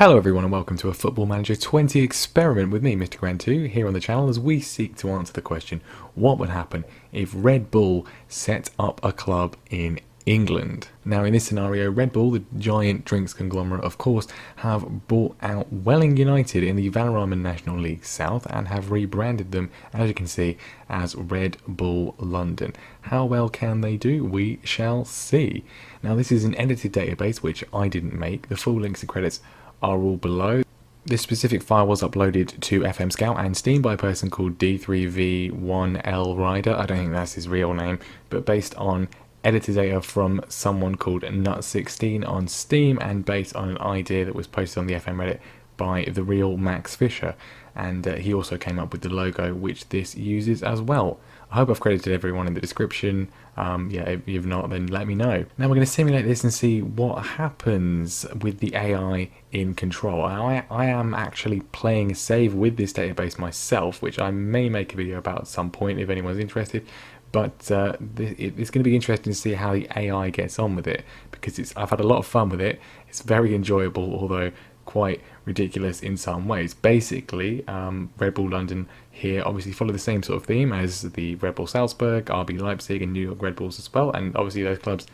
Hello everyone and welcome to a Football Manager 20 experiment with me, Mr. Grand2, here on the channel as we seek to answer the question, what would happen if Red Bull set up a club in England? Now in this scenario, Red Bull, the giant drinks conglomerate of course, have bought out Welling United in the Vanarama National League South and have rebranded them, as you can see, as Red Bull London. How well can they do? We shall see. Now this is an edited database which I didn't make. The full links and credits are all below. This specific file was uploaded to FM Scout and Steam by a person called D3V1L Rider. I don't think that's his real name, but based on edited data from someone called Nut16 on Steam and based on an idea that was posted on the FM Reddit by therealmaxfischer, and he also came up with the logo which this uses as well. I hope I've credited everyone in the description. Yeah, if you've not, then let me know. Now we're going to simulate this and see what happens with the AI in control. I am actually playing a save with this database myself, which I may make a video about at some point if anyone's interested. But it's going to be interesting to see how the AI gets on with it, because I've had a lot of fun with it. It's very enjoyable, although quite ridiculous in some ways. Basically, Red Bull London here obviously follow the same sort of theme as the Red Bull Salzburg, RB Leipzig and New York Red Bulls as well, and obviously those clubs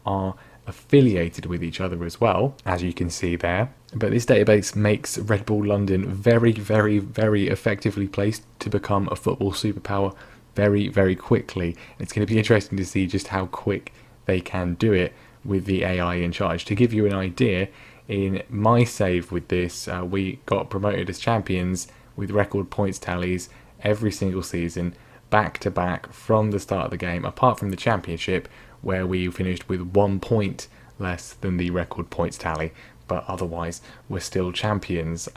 are affiliated with each other as well, as you can see there. But this database makes Red Bull London very, very, very effectively placed to become a football superpower very, very quickly. It's going to be interesting to see just how quick they can do it with the AI in charge. To give you an idea, in my save with this, we got promoted as champions with record points tallies every single season, back to back from the start of the game, apart from the championship, where we finished with 1 point less than the record points tally, but otherwise we're still champions.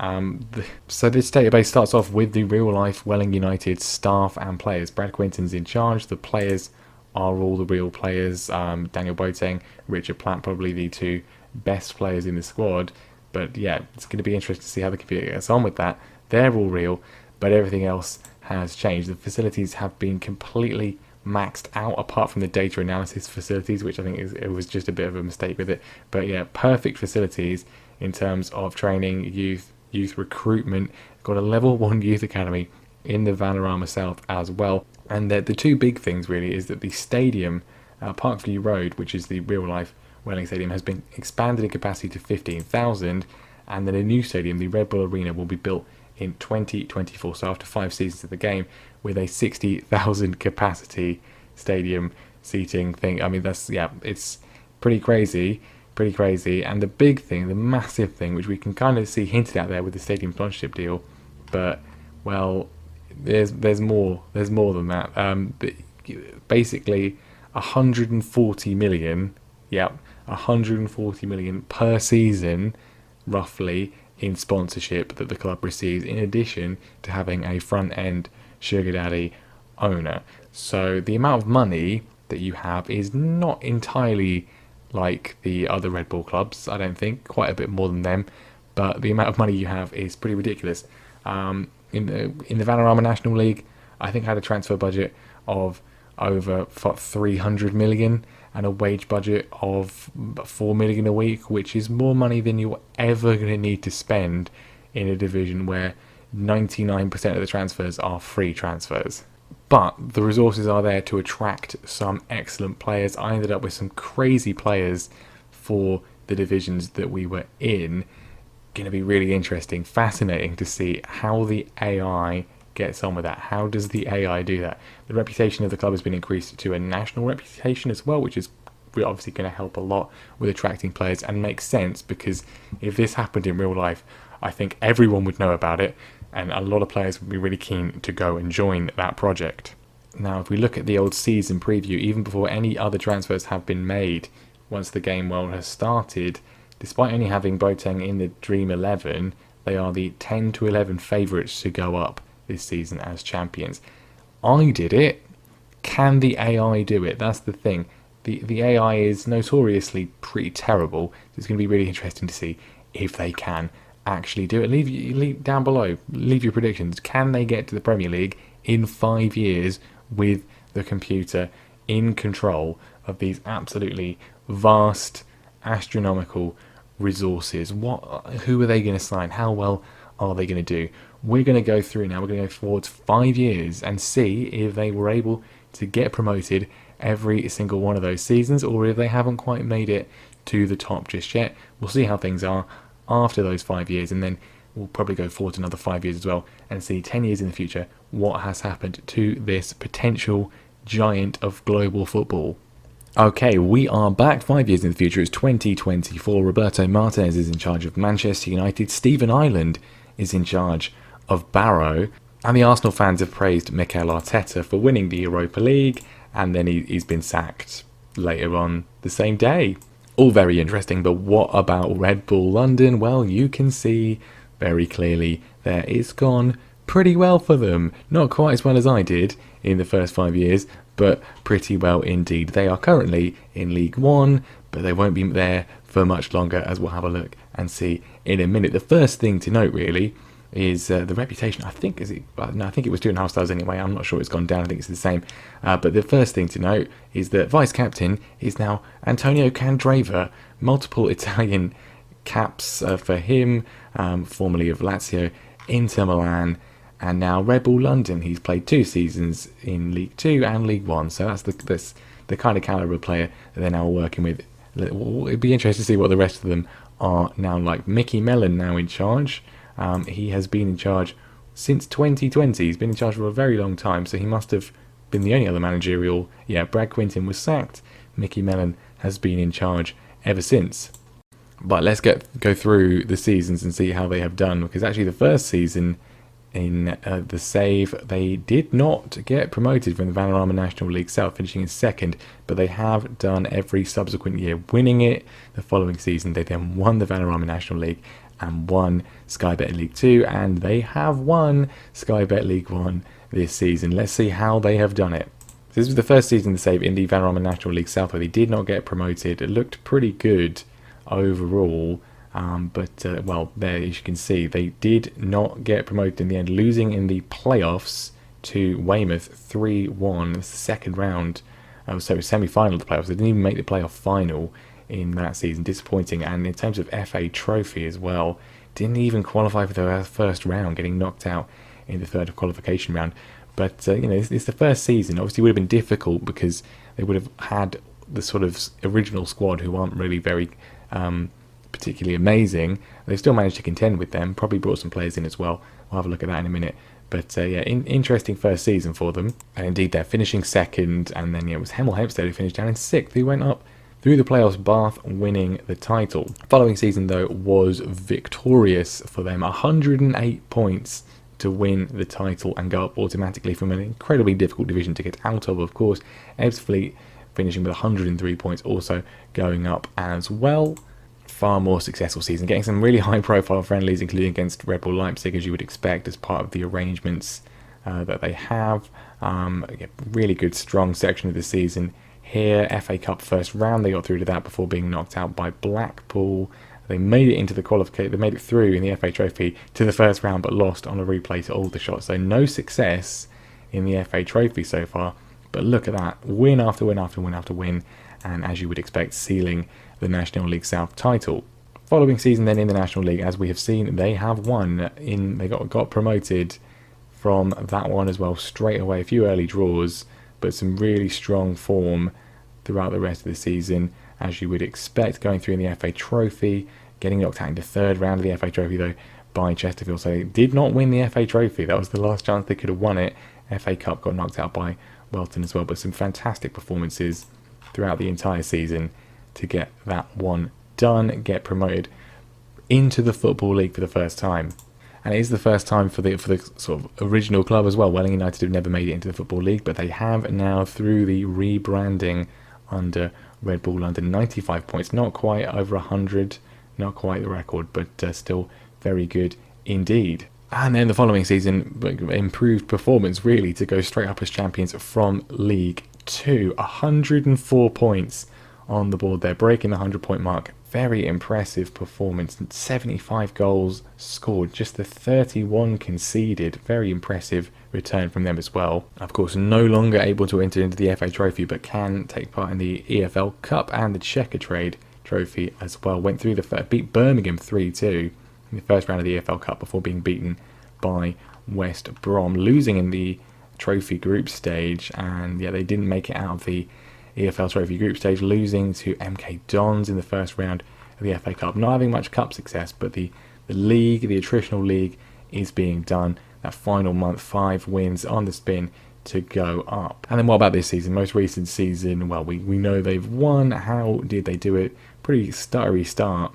So this database starts off with the real life Welling United staff and players. Brad Quinton's in charge. The players are all the real players. Daniel Boateng, Richard Platt, probably the two best players in the squad. But yeah, it's going to be interesting to see how the computer gets on with that. They're all real, but everything else has changed. The facilities have been completely maxed out, apart from the data analysis facilities, which I think it was just a bit of a mistake with it. But yeah, perfect facilities in terms of training, youth recruitment. Got a level 1 youth academy in the Vanarama South as well. And the two big things really is that the stadium, Parkview Road, which is the real life Welling Stadium, has been expanded in capacity to 15,000, and then a new stadium, the Red Bull Arena, will be built in 2024, so after 5 seasons of the game, with a 60,000 capacity stadium seating thing. I mean, it's pretty crazy. And the big thing, the massive thing, which we can kind of see hinted at there with the stadium sponsorship deal, but well, there's more than that. Basically 140 million, 140 million per season roughly in sponsorship that the club receives, in addition to having a front end sugar daddy owner. So the amount of money that you have is not entirely like the other Red Bull clubs, I don't think, quite a bit more than them, but the amount of money you have is pretty ridiculous. In the Vanarama National League, I think had a transfer budget of over 300 million and a wage budget of 4 million a week, which is more money than you're ever going to need to spend in a division where 99% of the transfers are free transfers. But the resources are there to attract some excellent players. I ended up with some crazy players for the divisions that we were in. Going to be really interesting, fascinating to see how the AI gets on with that. How does the AI do that? The reputation of the club has been increased to a national reputation as well, which is obviously going to help a lot with attracting players, and makes sense because if this happened in real life, I think everyone would know about it, and a lot of players would be really keen to go and join that project. Now, if we look at the old season preview, even before any other transfers have been made, once the game world has started, despite only having Boateng in the Dream 11, they are the 10 to 11 favourites to go up this season as champions. I did it. Can the AI do it? That's the thing. The AI is notoriously pretty terrible. It's going to be really interesting to see if they can actually do it. Leave down below. Leave your predictions. Can they get to the Premier League in 5 years with the computer in control of these absolutely vast, astronomical resources? Who are they going to sign? How well are they going to do? We're going to go through now. We're going to go forward 5 years and see if they were able to get promoted every single one of those seasons, or if they haven't quite made it to the top just yet. We'll see how things are after those 5 years, and then we'll probably go forward another 5 years as well and see 10 years in the future what has happened to this potential giant of global football. Okay, we are back 5 years in the future. It's 2024. Roberto Martinez is in charge of Manchester United. Stephen Ireland is in charge of Barrow. And the Arsenal fans have praised Mikel Arteta for winning the Europa League, and then he's been sacked later on the same day. All very interesting, but what about Red Bull London? Well, you can see very clearly there it's gone pretty well for them. Not quite as well as I did in the first 5 years, but pretty well indeed. They are currently in League One, but they won't be there for much longer, as we'll have a look and see in a minute. The first thing to note really is the reputation. I think it was 2.5 stars anyway. I'm not sure it's gone down. I think it's the same. But the first thing to note is that vice captain is now Antonio Candreva. Multiple Italian caps for him, formerly of Lazio, Inter Milan, and now Red Bull London. He's played 2 seasons in League 2 and League 1, so that's the kind of calibre player that they're now working with. It'd be interesting to see what the rest of them are now like. Mickey Mellon now in charge. He has been in charge since 2020. He's been in charge for a very long time, so he must have been the only other managerial. Yeah, Brad Quintin was sacked. Mickey Mellon has been in charge ever since. But let's go through the seasons and see how they have done, because actually the first season in the Save, they did not get promoted from the Vanarama National League South, finishing in second, but they have done every subsequent year, winning it. The following season they then won the Vanarama National League and won Sky Bet League 2, and they have won Sky Bet League 1 this season. Let's see how they have done it. This was the first season to save in the Vanarama National League South, where they did not get promoted. It looked pretty good overall, but well, there as you can see, they did not get promoted in the end, losing in the playoffs to Weymouth 3-1. It's the second round, so semi-final of the playoffs. They didn't even make the playoff final in that season. Disappointing. And in terms of FA Trophy as well, didn't even qualify for the first round, getting knocked out in the third qualification round. But it's the first season. Obviously it would have been difficult because they would have had the sort of original squad who aren't really very particularly amazing. They still managed to contend with them, probably brought some players in as well. We'll have a look at that in a minute. But yeah, interesting first season for them. And indeed they're finishing second, and then it was Hemel Hempstead who finished down in sixth. Who went up through the playoffs, Bath winning the title. Following season though was victorious for them. 108 points to win the title and go up automatically from an incredibly difficult division to get out of course. Ebbsfleet finishing with 103 points, also going up as well. Far more successful season, getting some really high profile friendlies, including against Red Bull Leipzig, as you would expect as part of the arrangements that they have. Really good strong section of the season here. FA Cup first round, they got through to that before being knocked out by Blackpool. They made it into the qualification. They made it through in the FA Trophy to the first round, but lost on a replay to Aldershot. So no success in the FA Trophy so far. But look at that, win after win after win after win, and as you would expect, sealing the National League South title. Following season then in the National League, as we have seen, they have won. They got promoted from that one as well straight away. A few early draws, but some really strong form throughout the rest of the season, as you would expect, going through in the FA Trophy, getting knocked out in the third round of the FA Trophy though by Chesterfield. So they did not win the FA Trophy. That was the last chance they could have won it. FA Cup got knocked out by Welton as well, but some fantastic performances throughout the entire season to get that one done, get promoted into the Football League for the first time. And it is the first time for the sort of original club as well. Welling United have never made it into the Football League, but they have now through the rebranding under Red Bull London. 95 points, not quite over 100, not quite the record, but still very good indeed. And then the following season, improved performance really to go straight up as champions from League 2. 104 points on the board there, breaking the 100-point mark. Very impressive performance. 75 goals scored, just the 31 conceded. Very impressive return from them as well. Of course, no longer able to enter into the FA Trophy, but can take part in the EFL Cup and the Checker Trade Trophy as well. Went through beat Birmingham 3-2 in the first round of the EFL Cup before being beaten by West Brom, losing in the Trophy group stage. And yeah, they didn't make it out of the EFL Trophy group stage, losing to MK Dons in the first round of the FA Cup. Not having much cup success, but the league, the attritional league, is being done. That final month, 5 wins on the spin to go up. And then what about this season? Most recent season, well, we know they've won. How did they do it? Pretty stuttery start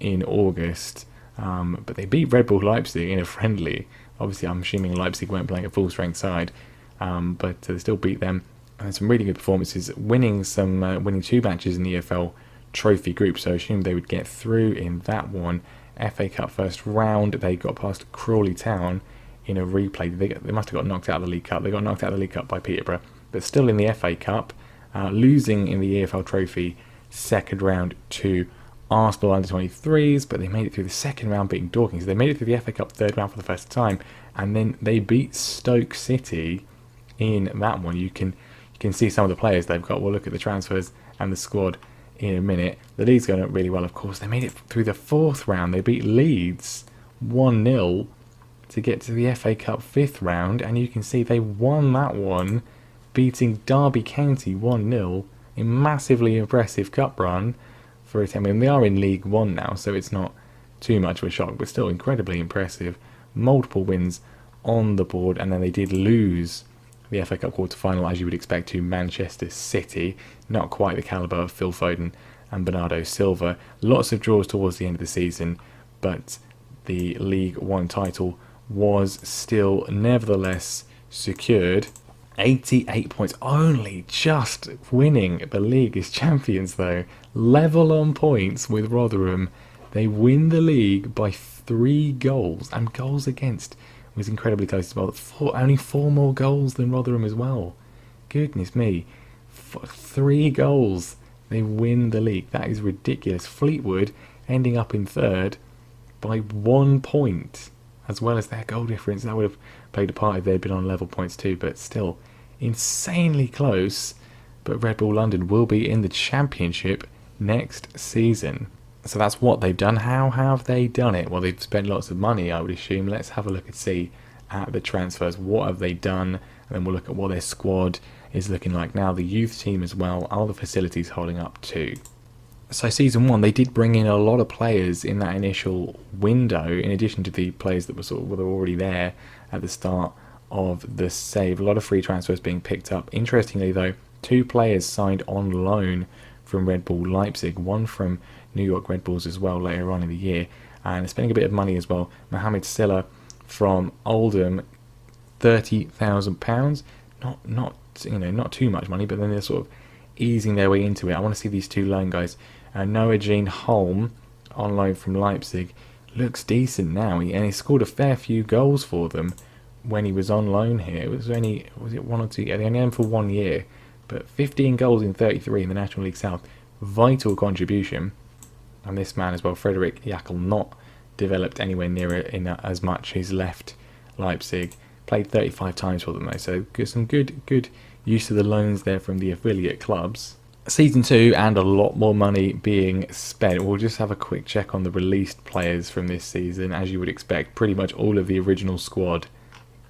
in August, but they beat Red Bull Leipzig in a friendly. Obviously, I'm assuming Leipzig weren't playing a full-strength side, but they still beat them. And some really good performances, winning 2 matches in the EFL Trophy group, so I assumed they would get through in that one. FA Cup first round, they got past Crawley Town in a replay. They must have got knocked out of the League Cup. They got knocked out of the League Cup by Peterborough, but still in the FA Cup, losing in the EFL Trophy second round to Arsenal under-23s, but they made it through the second round beating Dorking. So they made it through the FA Cup third round for the first time, and then they beat Stoke City in that one. You can see some of the players they've got. We'll look at the transfers and the squad in a minute. The league's going up really well, of course. They made it through the fourth round. They beat Leeds 1-0 to get to the FA Cup fifth round, and you can see they won that one, beating Derby County 1-0 in massively impressive cup run for a team. I mean, they are in League One now, so it's not too much of a shock, but still incredibly impressive. Multiple wins on the board, and then they did lose the FA Cup quarter-final, as you would expect, to Manchester City. Not quite the calibre of Phil Foden and Bernardo Silva. Lots of draws towards the end of the season, but the League One title was still nevertheless secured. 88 points, only just winning the league as champions though. Level on points with Rotherham. They win the league by 3 goals, and goals against was incredibly close as well. Only 4 more goals than Rotherham as well. Goodness me. 3 goals. They win the league. That is ridiculous. Fleetwood ending up in third by 1 point, as well as their goal difference. That would have played a part if they'd been on level points too, but still insanely close. But Red Bull London will be in the Championship next season. So that's what they've done. How have they done it? Well, they've spent lots of money, I would assume. Let's have a look and see at the transfers. What have they done? And then we'll look at what their squad is looking like now. The youth team as well. Are the facilities holding up too? So season 1, they did bring in a lot of players in that initial window, in addition to the players that were already there at the start of the save. A lot of free transfers being picked up. Interestingly though, 2 players signed on loan from Red Bull Leipzig, one from New York Red Bulls as well later on in the year, and spending a bit of money as well. Mohamed Silla from Oldham, £30,000. Not too much money, but then they're sort of easing their way into it. I want to see these 2 loan guys. Noah Jean Holm on loan from Leipzig looks decent now, and he scored a fair few goals for them when he was on loan here. Was it 1 or 2? Yeah, they only had him for 1 year, but 15 goals in 33 in the National League South. Vital contribution. And this man as well, Frederick Jackal, not developed anywhere near it in as much. He's left Leipzig, played 35 times for them though, so some good use of the loans there from the affiliate clubs. Season 2, and a lot more money being spent. We'll just have a quick check on the released players from this season. As you would expect, pretty much all of the original squad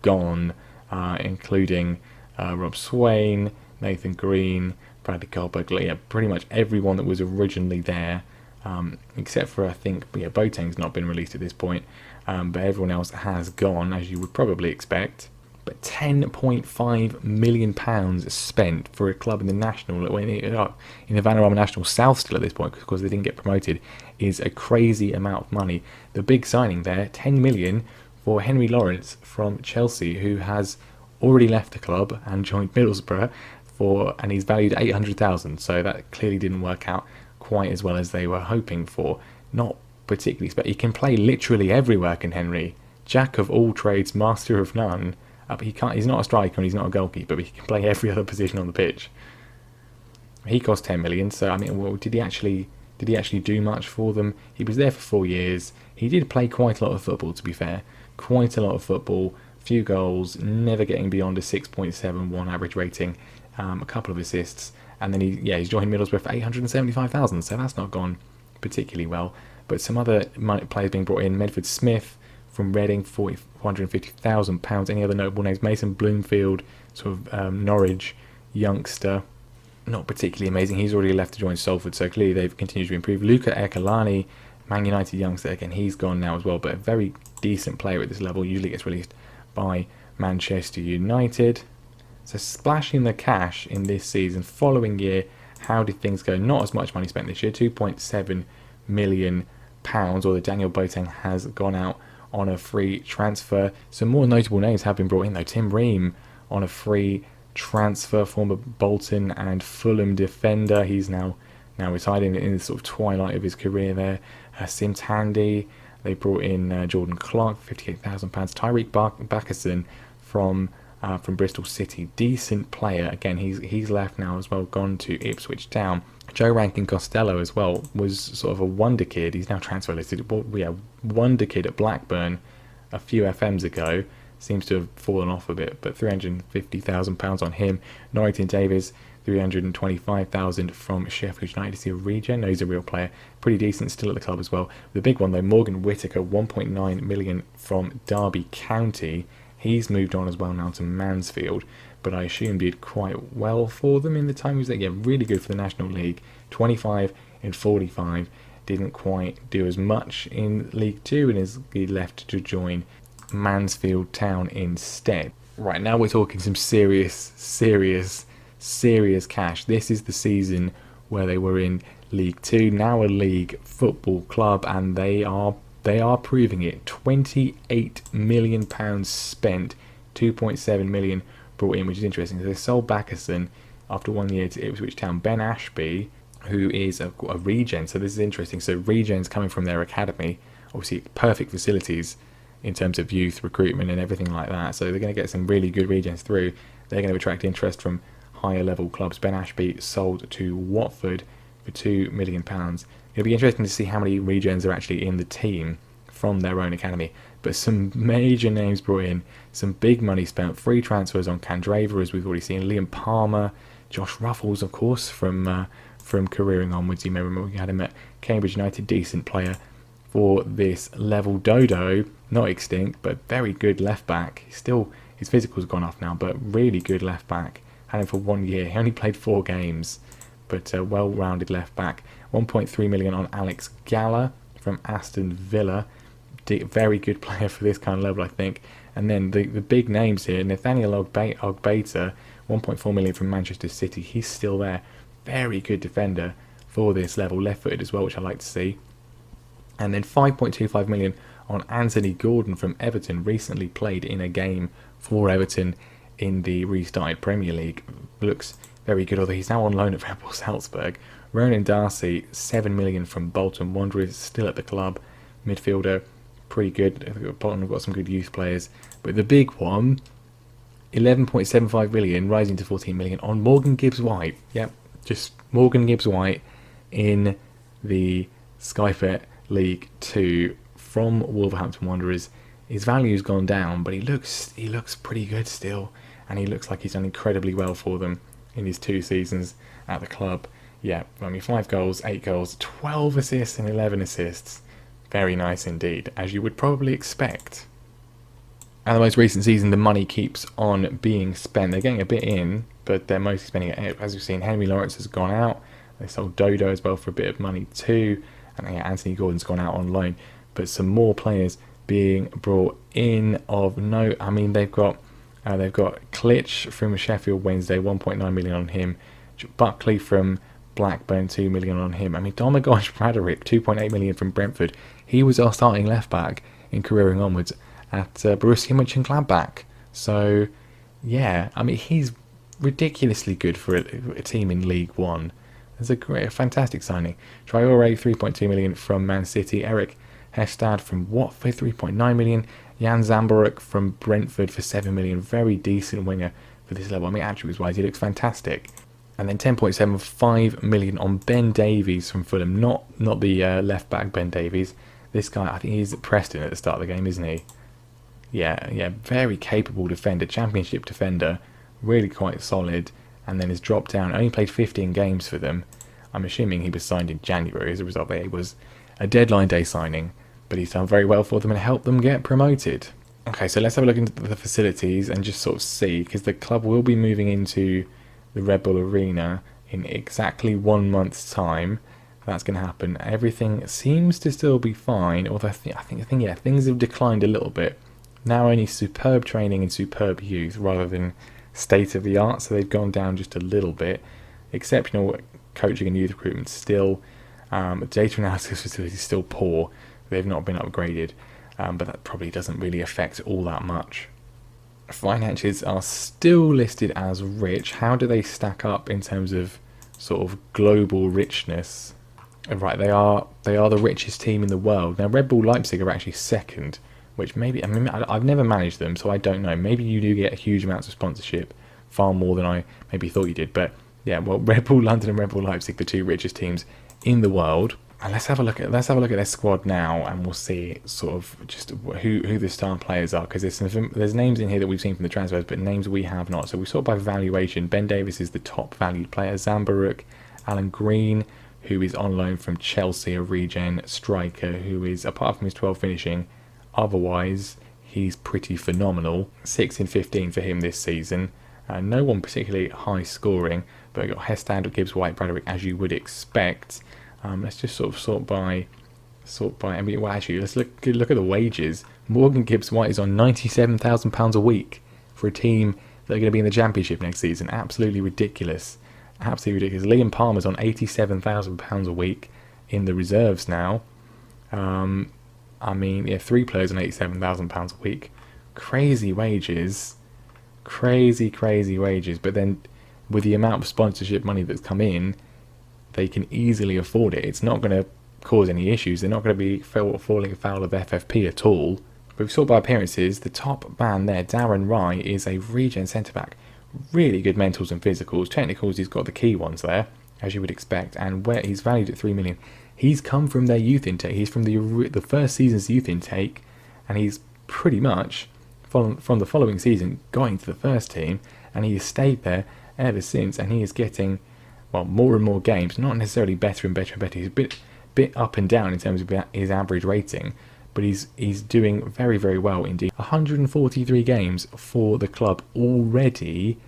gone, including Rob Swain, Nathan Green, Bradley Goldberg. Yeah, pretty much everyone that was originally there. Except for, I think, Boateng's not been released at this point, but everyone else has gone, as you would probably expect. But £10.5 million spent for a club in the National, in the Vanarama National South still at this point, because they didn't get promoted, is a crazy amount of money. The big signing there, £10 million for Henry Lawrence from Chelsea, who has already left the club and joined Middlesbrough, and he's valued at £800,000, so that clearly didn't work out quite as well as they were hoping for. Not particularly, but he can play literally everywhere, can Henry. Jack of all trades, master of none. But he's not a striker and he's not a goalkeeper, but he can play every other position on the pitch. He cost 10 million, so I mean, well, did he actually do much for them? He was there for 4 years. He did play quite a lot of football, to be fair. Quite a lot of football, few goals, never getting beyond a 6.71 average rating, a couple of assists, And then he's joined Middlesbrough for 875,000, so that's not gone particularly well. But some other players being brought in: Medford Smith from Reading, £450,000. Any other notable names? Mason Bloomfield, sort of Norwich youngster, not particularly amazing. He's already left to join Salford, so clearly they've continued to improve. Luca Ercolani, Man United youngster, again, he's gone now as well, but a very decent player at this level, usually gets released by Manchester United. So splashing the cash in this season. Following year, how did things go? Not as much money spent this year, £2.7 million, although Daniel Boateng has gone out on a free transfer. Some more notable names have been brought in though. Tim Ream on a free transfer, former Bolton and Fulham defender. He's now retired in the sort of twilight of his career there. Sim Tandy, they brought in Jordan Clark, £58,000. Tyreek Backerson from Bristol City, decent player. Again, he's left now as well, gone to Ipswich Town. Joe Rankin Costello as well was sort of a wonder kid. He's now transfer listed. Wonder kid at Blackburn a few FMs ago. Seems to have fallen off a bit, but £350,000 on him. Norrington Davies, £325,000 from Sheffield United. Is he a regen? No, he's a real player. Pretty decent still at the club as well. The big one though, Morgan Whittaker, £1.9 million from Derby County. He's moved on as well now to Mansfield, but I assume did quite well for them in the time he was there. Yeah, really good for the National League. 25 in 45. Didn't quite do as much in League 2 and he left to join Mansfield Town instead. Right, now we're talking some serious cash. This is the season where they were in League 2, now a league football club, and they are proving it. £28 million spent, 2.7 million brought in, which is interesting. So they sold Backerson after 1 year to Ipswich Town. Ben Ashby, who is a regen, so this is interesting. So regens coming from their academy, obviously perfect facilities in terms of youth recruitment and everything like that. So they're going to get some really good regens through. They're going to attract interest from higher level clubs. Ben Ashby sold to Watford for £2 million. It'll be interesting to see how many regens are actually in the team from their own academy. But some major names brought in, some big money spent, free transfers on Candrava, as we've already seen. Liam Palmer, Josh Ruffles, of course, from careering onwards. You may remember we had him at Cambridge United, decent player for this level. Dodo, not extinct, but very good left back. Still, his physical's gone off now, but really good left back. Had him for 1 year. He only played 4 games, but a well-rounded left back. 1.3 million on Alex Galla from Aston Villa. Very good player for this kind of level, I think. And then the big names here: Nathaniel Ogbeta, 1.4 million from Manchester City. He's still there. Very good defender for this level, left-footed as well, which I like to see. And then 5.25 million on Anthony Gordon from Everton. Recently played in a game for Everton in the restarted Premier League. Looks very good, although he's now on loan at Red Bull Salzburg. Ronan Darcy, 7 million from Bolton Wanderers, still at the club. Midfielder, pretty good. Bolton have got some good youth players. But the big one, 11.75 million, rising to 14 million on Morgan Gibbs-White. Yep, just Morgan Gibbs-White in the Sky Bet League 2 from Wolverhampton Wanderers. His value's gone down, but he looks pretty good still, and he looks like he's done incredibly well for them in his 2 seasons at the club. Yeah, I mean, 5 goals, 8 goals, 12 assists and 11 assists. Very nice indeed, as you would probably expect. And the most recent season, the money keeps on being spent. They're getting a bit in, but they're mostly spending it. As we've seen, Henry Lawrence has gone out. They sold Dodo as well for a bit of money too. And yeah, Anthony Gordon's gone out on loan. But some more players being brought in of note. I mean, they've got Klitsch from Sheffield Wednesday, 1.9 million on him. Buckley from Blackburn, 2 million on him. I mean, Domagoj Braderick, 2.8 million from Brentford. He was our starting left back in careering onwards at Borussia Mönchengladbach. So yeah, I mean, he's ridiculously good for a team in League One. It's a fantastic signing. Traore, 3.2 million from Man City. Eric Hestad from Watford, 3.9 million. Jan Zambaruk from Brentford for 7 million. Very decent winger for this level. I mean, attributes-wise, he looks fantastic. And then 10.75 million on Ben Davies from Fulham. Not the left-back Ben Davies. This guy, I think he's at Preston at the start of the game, isn't he? Yeah, very capable defender. Championship defender. Really quite solid. and then has dropped down. Only played 15 games for them. I'm assuming he was signed in January. As a result, it was a deadline day signing, but he's done very well for them and helped them get promoted. Okay, so let's have a look into the facilities and just sort of see, because the club will be moving into the Red Bull Arena in exactly 1 month's time. That's going to happen. Everything seems to still be fine, although I think things have declined a little bit. Now only superb training and superb youth rather than state of the art, so they've gone down just a little bit. Exceptional coaching and youth recruitment still. Data analysis facilities still poor. They've not been upgraded, but that probably doesn't really affect all that much. Finances are still listed as rich. How do they stack up in terms of sort of global richness? Right, they are the richest team in the world. Now, Red Bull Leipzig are actually second, which maybe, I've never managed them, so I don't know. Maybe you do get huge amounts of sponsorship, far more than I maybe thought you did. But yeah, well, Red Bull London and Red Bull Leipzig, the two richest teams in the world. And let's have a look at their squad now, and we'll see sort of just who the star players are, because there's names in here that we've seen from the transfers, but names we have not. So we sort by valuation. Ben Davies is the top valued player. Zambaruk, Alan Green, who is on loan from Chelsea, a regen striker, who is, apart from his 12 finishing, otherwise he's pretty phenomenal. 6 in 15 for him this season. No one particularly high scoring, but we've got Hestad, Gibbs, White, Bradwick, as you would expect. Let's just sort of sort by. I mean, well, actually, let's look at the wages. Morgan Gibbs White is on £97,000 a week for a team that are going to be in the Championship next season. Absolutely ridiculous. Absolutely ridiculous. Liam Palmer's on £87,000 a week in the reserves now. I mean, yeah, 3 players on £87,000 a week. Crazy wages. Crazy wages. But then, with the amount of sponsorship money that's come in, they can easily afford it. It's not going to cause any issues. They're not going to be falling foul of FFP at all. But we've saw by appearances, the top man there, Darren Rye, is a regen centre-back. Really good mentals and physicals. Technicals, he's got the key ones there, as you would expect. And where he's valued at $3 million. He's come from their youth intake. He's from the first season's youth intake. And he's pretty much, from the following season, got into the first team. And he has stayed there ever since. And he is getting, well, more and more games. Not necessarily better and better and better. He's a bit up and down in terms of his average rating. But he's doing very, very well indeed. 143 games for the club already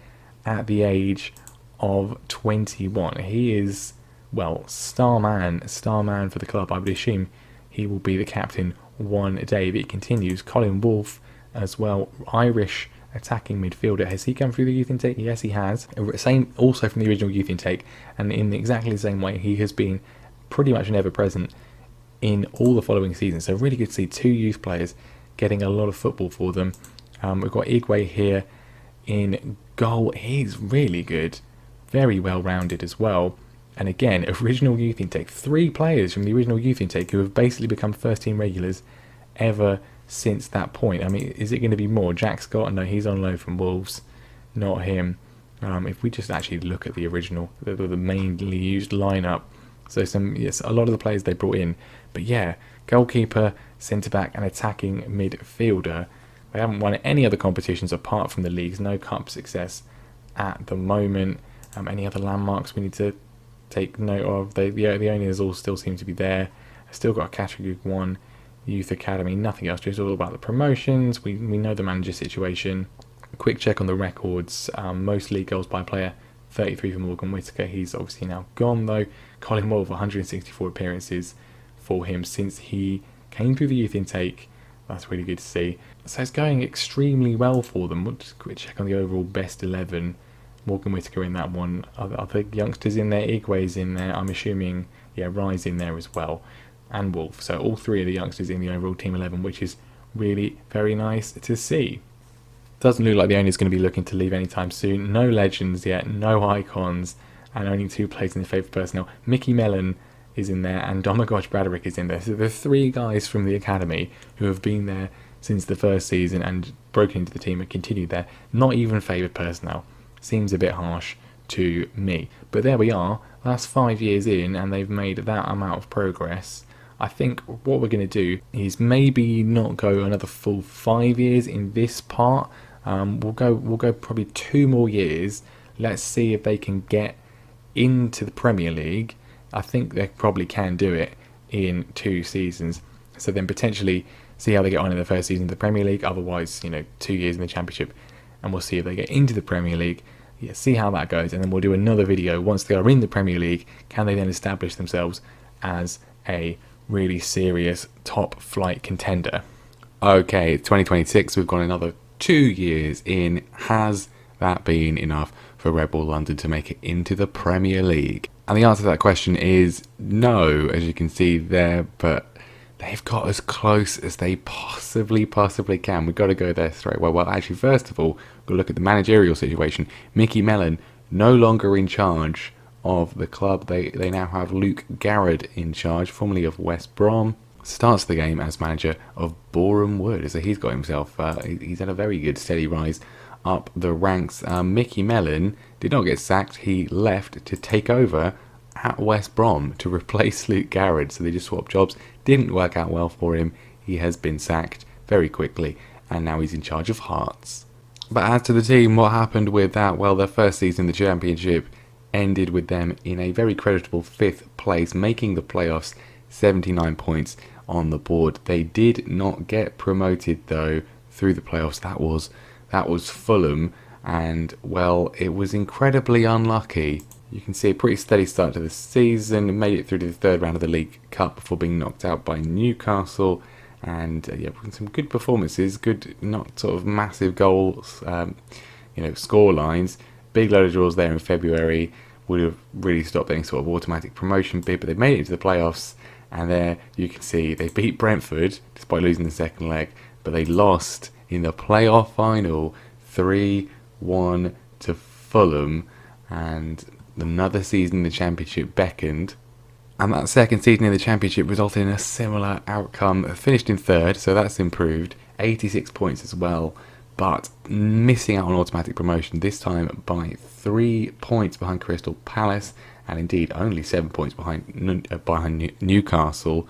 at the age of 21. He is, well, star man for the club. I would assume he will be the captain one day if it continues. Colin Wolfe as well, Irish attacking midfielder. Has he come through the youth intake? Yes, he has. Same also from the original youth intake, and in exactly the same way, he has been pretty much never present in all the following seasons. So really good to see 2 youth players getting a lot of football for them. We've got Igwe here in goal. He's really good, very well rounded as well. And again, original youth intake. 3 players from the original youth intake who have basically become first team regulars ever since that point. I mean, is it going to be more? Jack Scott? No, he's on loan from Wolves, not him. If we just actually look at the original, the mainly used lineup, so a lot of the players they brought in. But yeah, goalkeeper, centre-back and attacking midfielder. They haven't won any other competitions apart from the leagues. No cup success at the moment. Any other landmarks we need to take note of? The owners all still seem to be there. Still got a Category 1 Youth Academy. Nothing else. Just all about the promotions. We know the manager situation. A quick check on the records. Most league goals by player. 33 for Morgan Whittaker. He's obviously now gone though. Colin Wolfe, 164 appearances for him since he came through the youth intake. That's really good to see. So it's going extremely well for them. We'll just quick check on the overall best 11. Morgan Whittaker in that one. Other youngsters in there. Igwe's in there. I'm assuming, yeah, Rye's in there as well. And Wolf. So all 3 of the youngsters in the overall team 11, which is really very nice to see. Doesn't look like the owner's going to be looking to leave anytime soon. No legends yet, no icons, and only 2 players in the favourite personnel. Mickey Mellon is in there, and Domagoj Bradwick is in there. So there are 3 guys from the academy who have been there since the first season and broken into the team and continued there. Not even favoured personnel. Seems a bit harsh to me. But there we are. That's 5 years in, and they've made that amount of progress. I think what we're going to do is maybe not go another full 5 years in this part. We'll go probably 2 more years. Let's see if they can get into the Premier League. I think they probably can do it in 2 seasons. So then potentially see how they get on in the first season of the Premier League. Otherwise, 2 years in the Championship, and we'll see if they get into the Premier League. Yeah, see how that goes, and then we'll do another video once they are in the Premier League. Can they then establish themselves as a really serious top flight contender? Okay, it's 2026. We've got another 2 years in. Has that been enough for Red Bull London to make it into the Premier League? And the answer to that question is no, as you can see there, but they've got as close as they possibly can. We've got to go there straight away. Well, actually, first of all, we'll look at the managerial situation. Mickey Mellon no longer in charge of the club. They now have Luke Garrard in charge, formerly of West Brom. Starts the game as manager of Boreham Wood. So he's got himself, he's had a very good steady rise up the ranks. Mickey Mellon did not get sacked. He left to take over at West Brom to replace Luke Garrard. So they just swapped jobs. Didn't work out well for him. He has been sacked very quickly, and now he's in charge of Hearts. But as to the team, what happened with that? Well, their first season in the Championship ended with them in a very creditable 5th place, making the playoffs, 79 points on the board. They did not get promoted though through the playoffs. That was Fulham, and well, it was incredibly unlucky. You can see a pretty steady start to the season. Made it through to the 3rd round of the League Cup before being knocked out by Newcastle. And some good performances, good, not sort of massive goals, score lines. Big load of draws there in February would have really stopped any sort of automatic promotion bid, but they made it into the playoffs. And there you can see they beat Brentford despite losing the second leg, but they lost in the playoff final 3-1 to Fulham, and another season in the Championship beckoned. And that second season in the Championship resulted in a similar outcome. Finished in 3rd, so that's improved. 86 points as well, but missing out on automatic promotion, this time by 3 points behind Crystal Palace, and indeed only 7 points behind Newcastle.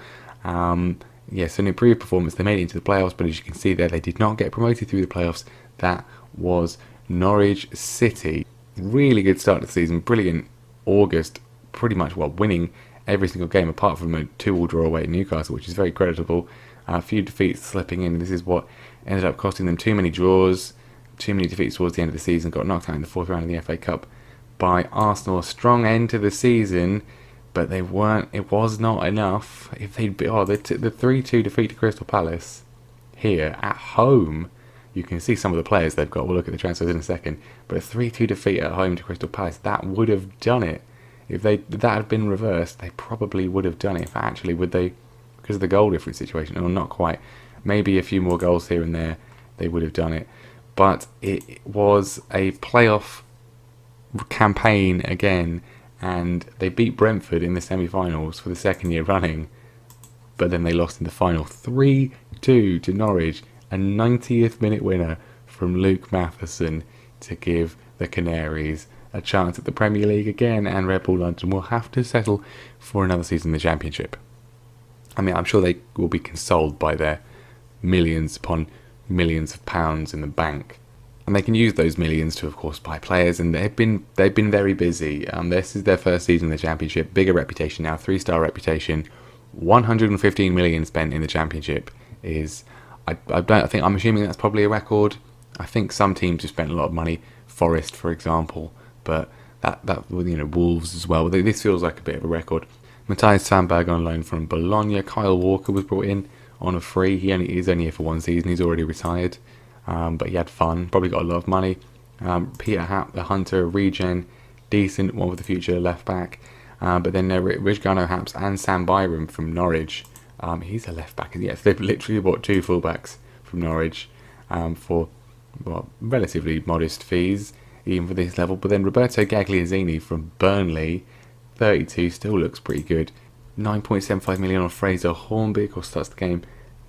Yes, an improved performance. They made it into the playoffs, but as you can see there, they did not get promoted through the playoffs. That was Norwich City. Really good start to the season. Brilliant August. Pretty much, winning every single game apart from a 2-2 draw away at Newcastle, which is very creditable. A few defeats slipping in. This is what ended up costing them too many draws, too many defeats towards the end of the season. Got knocked out in the 4th round of the FA Cup by Arsenal. A strong end to the season, but they weren't. It was not enough. If they'd be, the 3-2 defeat to Crystal Palace here at home. You can see some of the players they've got. We'll look at the transfers in a second. But a 3-2 defeat at home to Crystal Palace, that would have done it. If that had been reversed, they probably would have done it. Actually, would they? Because of the goal difference situation, or not quite. Maybe a few more goals here and there, they would have done it. But it was a playoff campaign again, and they beat Brentford in the semi-finals for the 2nd year running. But then they lost in the final 3-2 to Norwich. A 90th minute winner from Luke Matheson to give the Canaries a chance at the Premier League again, and Red Bull London will have to settle for another season in the Championship. I mean, I'm sure they will be consoled by their millions upon millions of pounds in the bank, and they can use those millions to, of course, buy players. And they've been very busy. This is their first season in the Championship. Bigger reputation now, 3-star reputation. 115 million spent in the Championship is. I'm assuming that's probably a record. I think some teams have spent a lot of money. Forest, for example, but that Wolves as well. This feels like a bit of a record. Matthias Sandberg on loan from Bologna. Kyle Walker was brought in on a free. He's only here for 1 season. He's already retired, but he had fun. Probably got a lot of money. Peter Happ, the Hunter, regen, decent one with the future left back. But then Rijgano Happs and Sam Byram from Norwich. He's a left back. Yes, they've literally bought 2 fullbacks from Norwich for relatively modest fees, even for this level. But then Roberto Gagliazzini from Burnley, 32, still looks pretty good. 9.75 million on Fraser Hornby. Of course, starts the game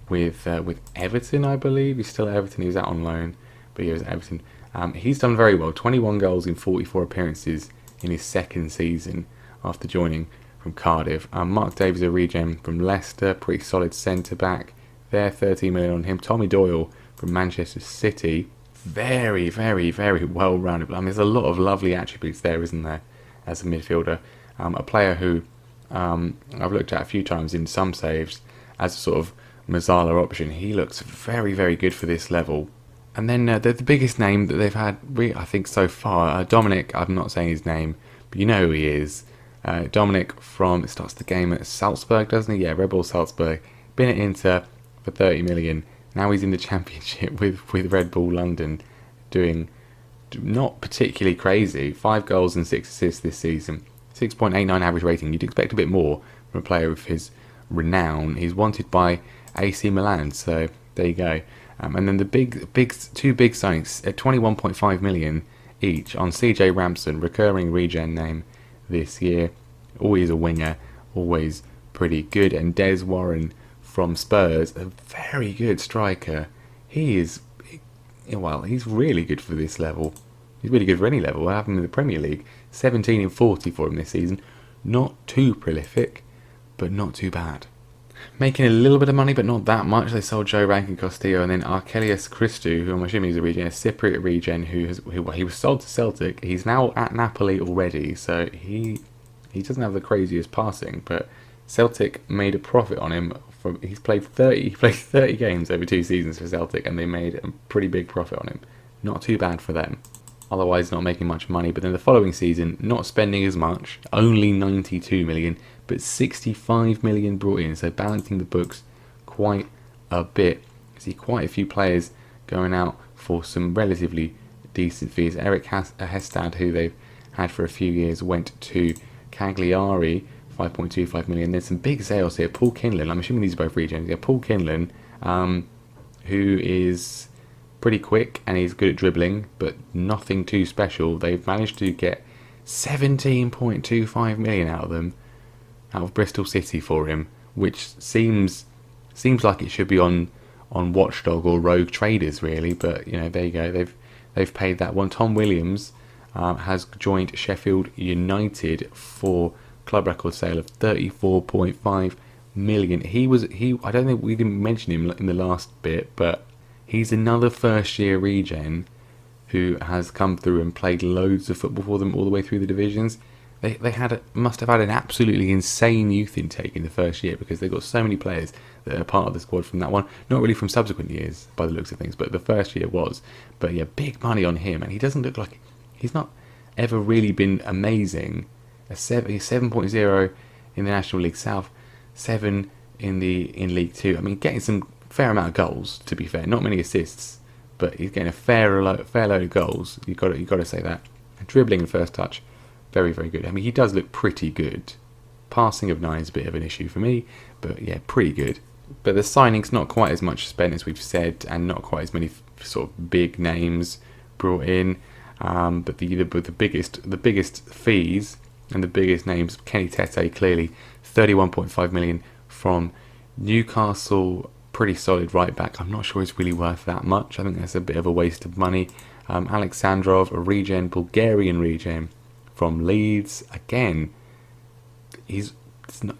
with Everton, I believe. He's still at Everton. He was out on loan, but he was at Everton. He's done very well. 21 goals in 44 appearances in his 2nd season after joining from Cardiff. Mark Davies, a regen from Leicester, pretty solid centre back there, 13 million on him. Tommy Doyle from Manchester City, very, very, very well rounded. I mean, there's a lot of lovely attributes there, isn't there, as a midfielder? A player who I've looked at a few times in some saves as a sort of Mazzala option. He looks very, very good for this level. And then the biggest name that they've had, I think, so far, Dominic, I'm not saying his name, but you know who he is. Dominic starts the game at Salzburg, doesn't he? Yeah, Red Bull Salzburg. Been at Inter for 30 million. Now he's in the Championship with Red Bull London, doing not particularly crazy. 5 goals and 6 assists this season. 6.89 average rating. You'd expect a bit more from a player of his renown. He's wanted by AC Milan, so there you go. And then the two big signings at 21.5 million each on CJ Ramson, recurring regen name this year. Always a winger, always pretty good. And Des Warren from Spurs, a very good striker. He's really good for this level. He's really good for any level. I have him in the Premier League. 17 and 40 for him this season. Not too prolific, but not too bad. Making a little bit of money, but not that much. They sold Joe Rankin Castillo, and then Arkelios Christou, who I'm assuming is a Cypriot regen, who he was sold to Celtic. He's now at Napoli already, so he doesn't have the craziest passing, but Celtic made a profit on him. He played 30 games over 2 seasons for Celtic, and they made a pretty big profit on him. Not too bad for them. Otherwise not making much money, but then the following season, not spending as much, only 92 million, but 65 million brought in, so balancing the books quite a bit. You see quite a few players going out for some relatively decent fees. Eric Hestad, who they've had for a few years, went to Cagliari, 5.25 million. There's some big sales here. Paul Kinlan, I'm assuming these are both regions. Yeah, Paul Kinlan, who is pretty quick and he's good at dribbling, but nothing too special. They've managed to get 17.25 million out of Bristol City for him, which seems like it should be on Watchdog or Rogue Traders really, but there you go. They've paid that one. Tom Williams has joined Sheffield United for club record sale of 34.5 million. I don't think we didn't mention him in the last bit, but he's another first year regen who has come through and played loads of football for them all the way through the divisions. They must have had an absolutely insane youth intake in the first year, because they've got so many players that are part of the squad from that one. Not really from subsequent years by the looks of things, but the first year was. But yeah, big money on him, and he doesn't look like he's not ever really been amazing. He's 7.0 in the National League South, 7 in League 2. I mean, getting some fair amount of goals, to be fair. Not many assists, but he's getting a fair load of goals. You've got to say that. And dribbling and first touch, very, very good. I mean, he does look pretty good. Passing of 9 is a bit of an issue for me, but yeah, pretty good. But the signing's not quite as much spent as we've said, and not quite as many sort of big names brought in. But the biggest fees and the biggest names, Kenny Tete, clearly 31.5 million from Newcastle. Pretty solid right back. I'm not sure it's really worth that much. I think that's a bit of a waste of money. Alexandrov, a Bulgarian regen from Leeds. Again,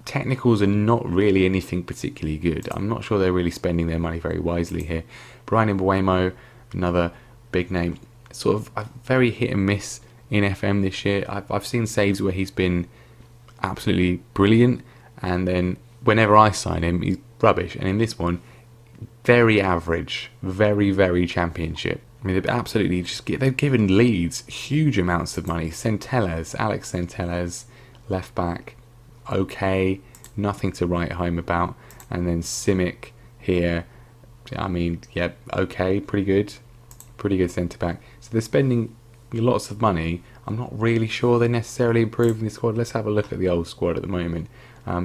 technicals are not really anything particularly good. I'm not sure they're really spending their money very wisely here. Brian Mbuemo, another big name. Sort of a very hit and miss in FM this year. I've seen saves where he's been absolutely brilliant, and then whenever I sign him, he's rubbish. And in this one, very average, very, very championship. I mean, they've given Leeds huge amounts of money. Alex Centelles, left back, okay, nothing to write home about. And then Simic here, I mean, yeah, okay, pretty good centre back. So they're spending lots of money. I'm not really sure they're necessarily improving the squad. Let's have a look at the old squad at the moment.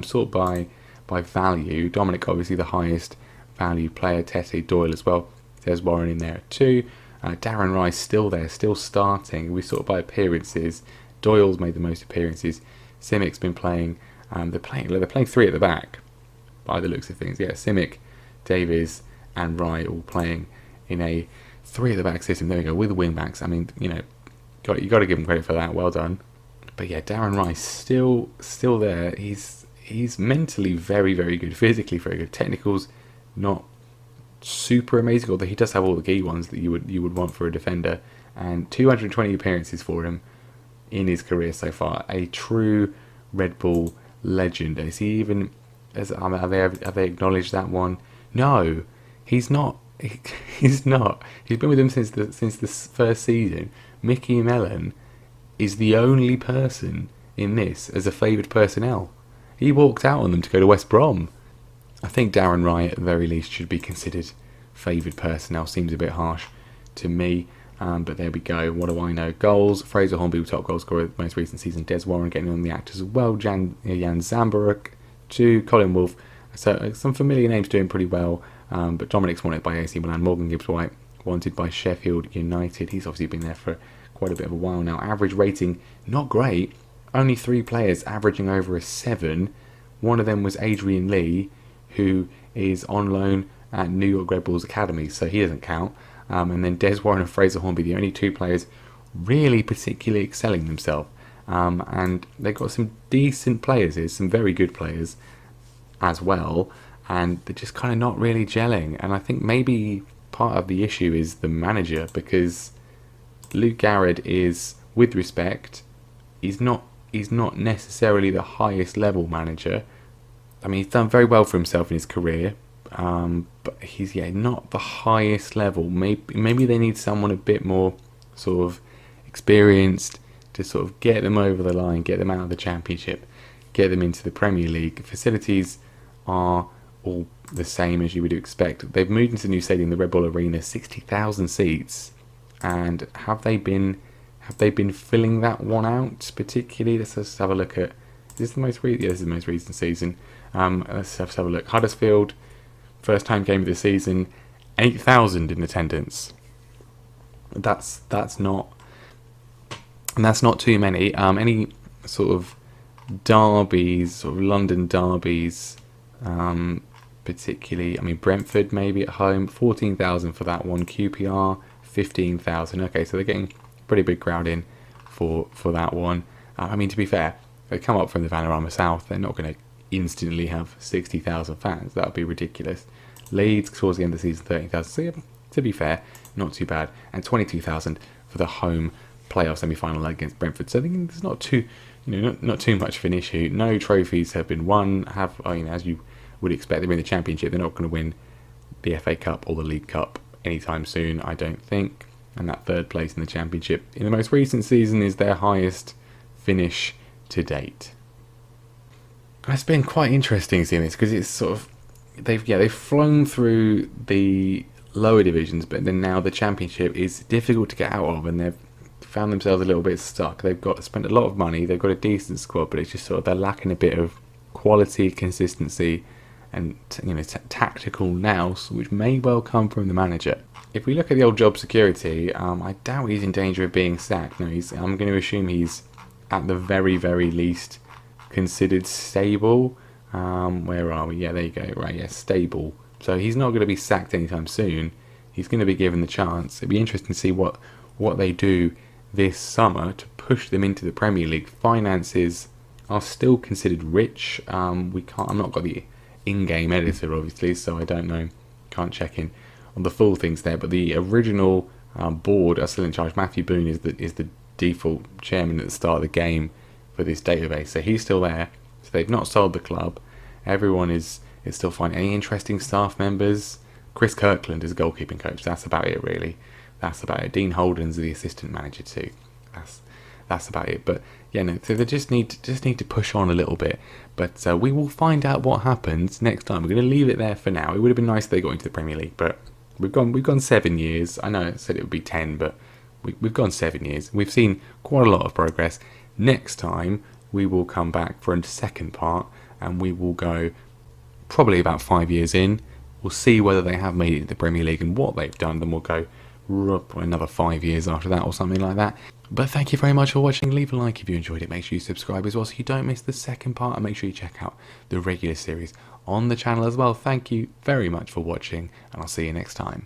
Sort by value. Dominic, obviously the highest value player. Tete, Doyle as well. There's Warren in there at 2. Darren Rice still there, still starting. We sort of by appearances. Doyle's made the most appearances. Simic's been playing. They're playing 3 at the back, by the looks of things. Yeah, Simic, Davies, and Wright all playing in a 3 at the back system. There we go, with the wing backs. I mean, you got to give him credit for that. Well done. But yeah, Darren Rice still there. He's mentally very, very good. Physically very good. Technicals not super amazing, although he does have all the key ones that you would want for a defender, and 220 appearances for him in his career so far. A true Red Bull legend. Is he even? Have they acknowledged that one? No, he's not. He's not. He's been with them since the first season. Mickey Mellon is the only person in this as a favoured personnel. He walked out on them to go to West Brom. I think Darren Wright, at the very least, should be considered favoured personnel. Seems a bit harsh to me, but there we go. What do I know? Goals: Fraser Hornby, top goal scorer of the most recent season. Des Warren getting on the actors as well. Jan Zambaruk, 2. Colin Wolfe. So some familiar names doing pretty well. But Dominic's wanted by AC Milan. Morgan Gibbs-White wanted by Sheffield United. He's obviously been there for quite a bit of a while now. Average rating, not great. Only 3 players averaging over a 7. One of them was Adrian Lee, who is on loan at New York Red Bulls Academy, so he doesn't count. And then Des Warren and Fraser Hornby, the only 2 players really particularly excelling themselves. And they've got some decent players here, some very good players as well. And they're just kind of not really gelling. And I think maybe part of the issue is the manager, because Luke Garrett is, with respect, he's not necessarily the highest level manager. I mean, he's done very well for himself in his career, but he's not the highest level. Maybe they need someone a bit more sort of experienced to sort of get them over the line, get them out of the Championship, get them into the Premier League. Facilities are all the same as you would expect. They've moved into the new stadium, the Red Bull Arena, 60,000 seats, and have they been filling that one out particularly? Let's just have a look at. This is the most recent season. Let's have a look. Huddersfield, first time game of the season, 8,000 in attendance. That's not too many. Any sort of derbies, sort of London derbies, particularly, I mean, Brentford maybe at home, 14,000 for that one. QPR, 15,000. Okay, so they're getting a pretty big crowd in for that one. I mean, to be fair, they come up from the Vanarama South, they're not going to instantly have 60,000 fans. That would be ridiculous. Leeds towards the end of the season, 13,000. So yeah, to be fair, not too bad. And 22,000 for the home playoff semi-final leg against Brentford. So I think it's not too much of an issue. No trophies have been won. As you would expect, they're in the Championship. They're not going to win the FA Cup or the League Cup anytime soon, I don't think. And that 3rd place in the Championship in the most recent season is their highest finish to date. It's been quite interesting seeing this, because it's sort of they've flown through the lower divisions, but then now the Championship is difficult to get out of, and they've found themselves a little bit stuck. They've got to spend a lot of money. They've got a decent squad, but it's just sort of they're lacking a bit of quality, consistency, and tactical nous, which may well come from the manager. If we look at the old job security, I doubt he's in danger of being sacked. No, I'm going to assume he's at the very, very least considered stable. Where are we? Yeah, there you go. Right, yeah, stable. So he's not going to be sacked anytime soon. He's going to be given the chance. It'd be interesting to see what they do this summer to push them into the Premier League. Finances are still considered rich. I'm not got the in-game editor, obviously, so I don't know. Can't check in on the full things there. But the original board are still in charge. Matthew Boone is the default chairman at the start of the game for this database, so he's still there. So they've not sold the club. Everyone is still fine. Any interesting staff members? Chris Kirkland is a goalkeeping coach. That's about it, really. That's about it. Dean Holden's the assistant manager too. That's about it. But yeah, no. So they just need to push on a little bit. But we will find out what happens next time. We're going to leave it there for now. It would have been nice if they got into the Premier League, but we've gone 7 years. I know I said it would be 10, but we've gone 7 years. We've seen quite a lot of progress. Next time we will come back for a second part, and we will go probably about 5 years in. We'll see whether they have made it to the Premier League and what they've done. Then we'll go another 5 years after that or something like that. But thank you very much for watching. Leave a like if you enjoyed it. Make sure you subscribe as well so you don't miss the second part, and make sure you check out the regular series on the channel as well. Thank you very much for watching, and I'll see you next time.